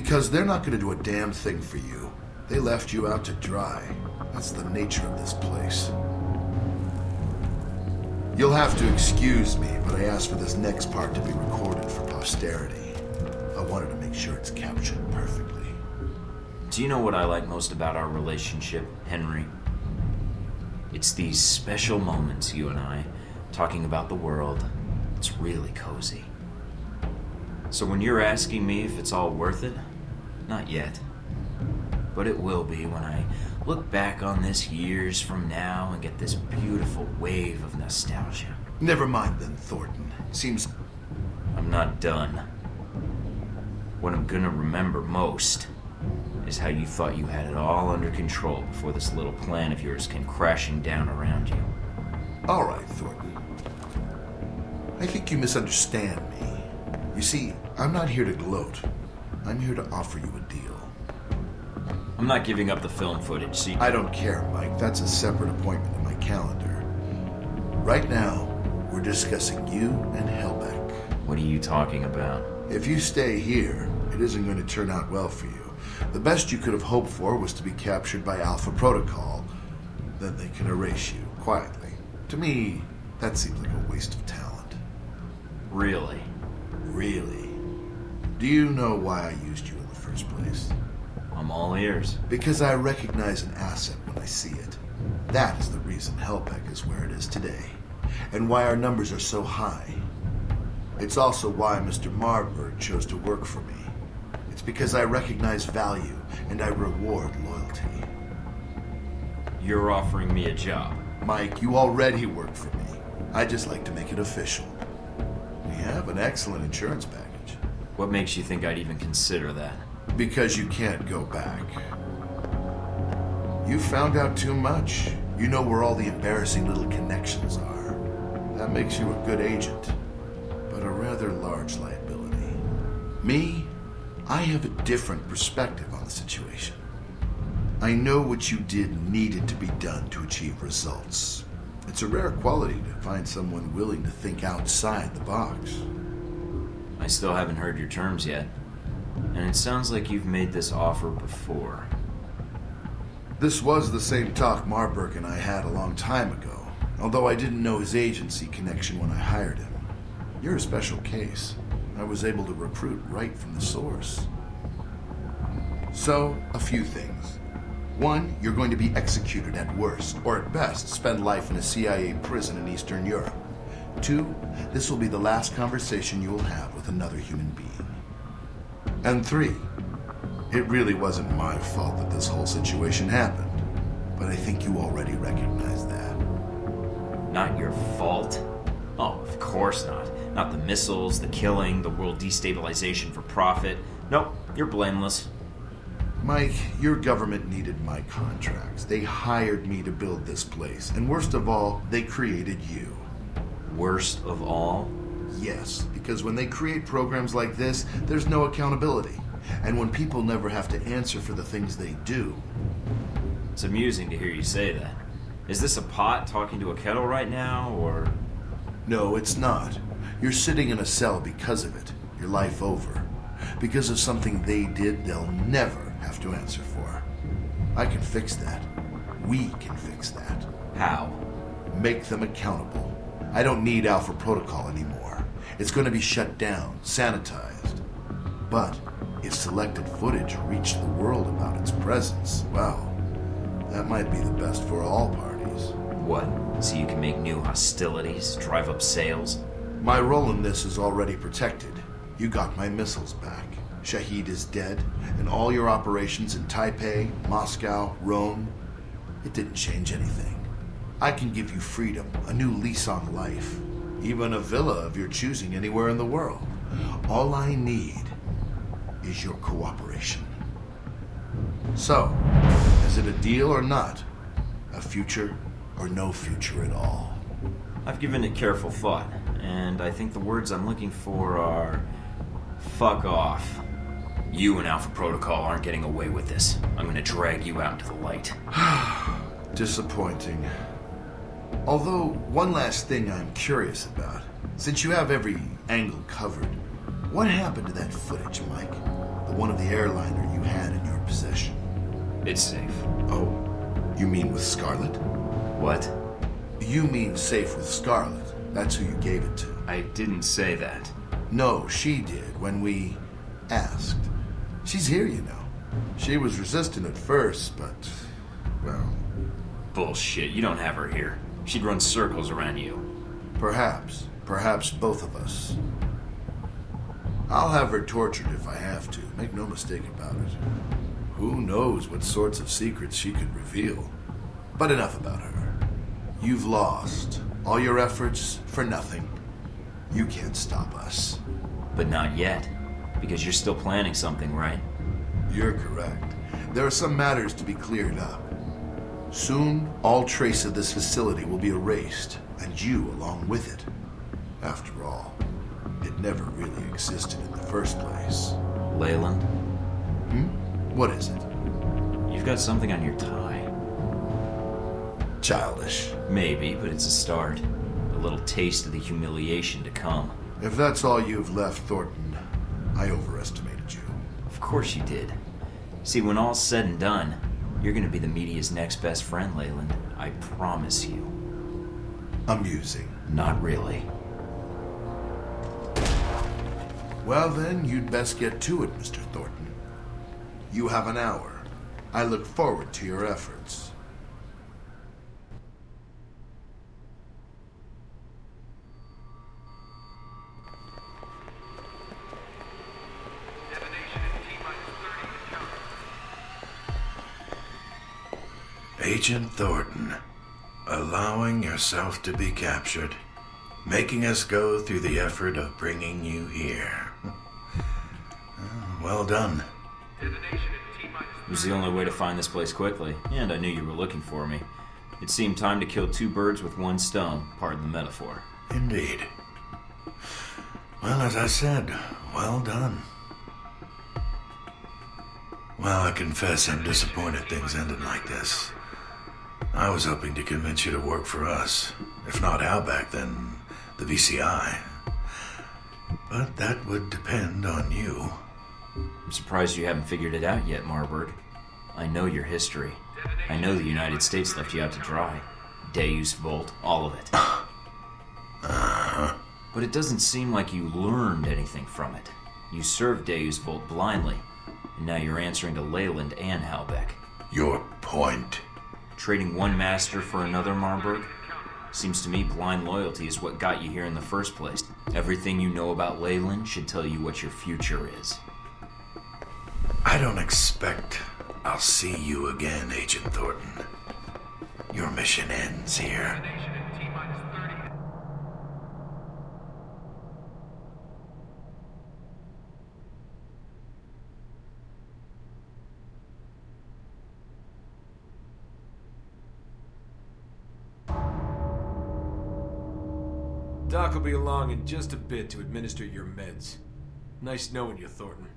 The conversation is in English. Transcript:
Because they're not going to do a damn thing for you. They left you out to dry. That's the nature of this place. You'll have to excuse me, but I asked for this next part to be recorded for posterity. I wanted to make sure it's captured perfectly. Do you know what I like most about our relationship, Henry? It's these special moments, you and I, talking about the world. It's really cozy. So when you're asking me if it's all worth it, not yet. But it will be when I look back on this years from now and get this beautiful wave of nostalgia. Never mind then, Thornton. Seems... I'm not done. What I'm gonna remember most is how you thought you had it all under control before this little plan of yours came crashing down around you. All right, Thornton. I think you misunderstand me. You see, I'm not here to gloat. I'm here to offer you a deal. I'm not giving up the film footage, see? I don't care, Mike. That's a separate appointment in my calendar. Right now, we're discussing you and Hellbeck. What are you talking about? If you stay here, it isn't going to turn out well for you. The best you could have hoped for was to be captured by Alpha Protocol. Then they can erase you, quietly. To me, that seems like a waste of talent. Really? Really? Do you know why I used you in the first place? I'm all ears. Because I recognize an asset when I see it. That is the reason Hellbeck is where it is today, and why our numbers are so high. It's also why Mr. Marburg chose to work for me. It's because I recognize value, and I reward loyalty. You're offering me a job. Mike, you already work for me. I just like to make it official. We have an excellent insurance package. What makes you think I'd even consider that? Because you can't go back. You found out too much. You know where all the embarrassing little connections are. That makes you a good agent, but a rather large liability. Me, I have a different perspective on the situation. I know what you did needed to be done to achieve results. It's a rare quality to find someone willing to think outside the box. I still haven't heard your terms yet. And it sounds like you've made this offer before. This was the same talk Marburg and I had a long time ago, although I didn't know his agency connection when I hired him. You're a special case. I was able to recruit right from the source. So, a few things. One, you're going to be executed at worst, or at best, spend life in a CIA prison in Eastern Europe. Two, this will be the last conversation you will have with another human being. And three, it really wasn't my fault that this whole situation happened, but I think you already recognize that. Not your fault? Oh, of course not. Not the missiles, the killing, the world destabilization for profit. Nope, you're blameless. Mike, your government needed my contracts. They hired me to build this place, and worst of all, they created you. Worst of all? Yes, because when they create programs like this, there's no accountability. And when people never have to answer for the things they do. It's amusing to hear you say that. Is this a pot talking to a kettle right now, or...? No, it's not. You're sitting in a cell because of it. Your life over. Because of something they did they'll never have to answer for. I can fix that. We can fix that. How? Make them accountable. I don't need Alpha Protocol anymore. It's going to be shut down, sanitized. But if selected footage reached the world about its presence, well, that might be the best for all parties. What? So you can make new hostilities, drive up sales? My role in this is already protected. You got my missiles back. Shahid is dead, and all your operations in Taipei, Moscow, Rome, it didn't change anything. I can give you freedom, a new lease on life, even a villa of your choosing anywhere in the world. All I need is your cooperation. So, is it a deal or not? A future or no future at all? I've given it careful thought, and I think the words I'm looking for are... fuck off. You and Alpha Protocol aren't getting away with this. I'm gonna drag you out into the light. Disappointing. Although, one last thing I'm curious about. Since you have every angle covered, what happened to that footage, Mike? the one of the airliner you had in your possession. It's safe. Oh, you mean with Scarlet? What? You mean safe with Scarlet. That's who you gave it to. I didn't say that. No, she did when we asked. She's here, you know. She was resistant at first, but, well... Bullshit, you don't have her here. She'd run circles around you. Perhaps. Perhaps both of us. I'll have her tortured if I have to. Make no mistake about it. Who knows what sorts of secrets she could reveal. But enough about her. You've lost. All your efforts for nothing. You can't stop us. But not yet. Because you're still planning something, right? You're correct. There are some matters to be cleared up. Soon, all trace of this facility will be erased, and you along with it. After all, it never really existed in the first place. Leyland? What is it? You've got something on your tie. Childish. Maybe, but it's a start. A little taste of the humiliation to come. If that's all you've left, Thornton, I overestimated you. Of course you did. See, when all's said and done, you're gonna be the media's next best friend, Leyland. I promise you. Amusing. Not really. Well then, you'd best get to it, Mr. Thornton. You have an hour. I look forward to your efforts. Agent Thornton, allowing yourself to be captured, making us go through the effort of bringing you here. Well done. It was the only way to find this place quickly, and I knew you were looking for me. It seemed time to kill two birds with one stone, pardon the metaphor. Indeed. Well, as I said, well done. Well, I confess I'm disappointed things ended like this. I was hoping to convince you to work for us. If not Outback, then the VCI. But that would depend on you. I'm surprised you haven't figured it out yet, Marburg. I know your history. I know the United States left you out to dry. Deus Vult, all of it. But it doesn't seem like you learned anything from it. You served Deus Vult blindly, and now you're answering to Leyland and Halbeck. Your point? Trading one master for another, Marburg? Seems to me blind loyalty is what got you here in the first place. Everything you know about Leyland should tell you what your future is. I don't expect I'll see you again, Agent Thornton. Your mission ends here. Doc will be along in just a bit to administer your meds. Nice knowing you, Thornton.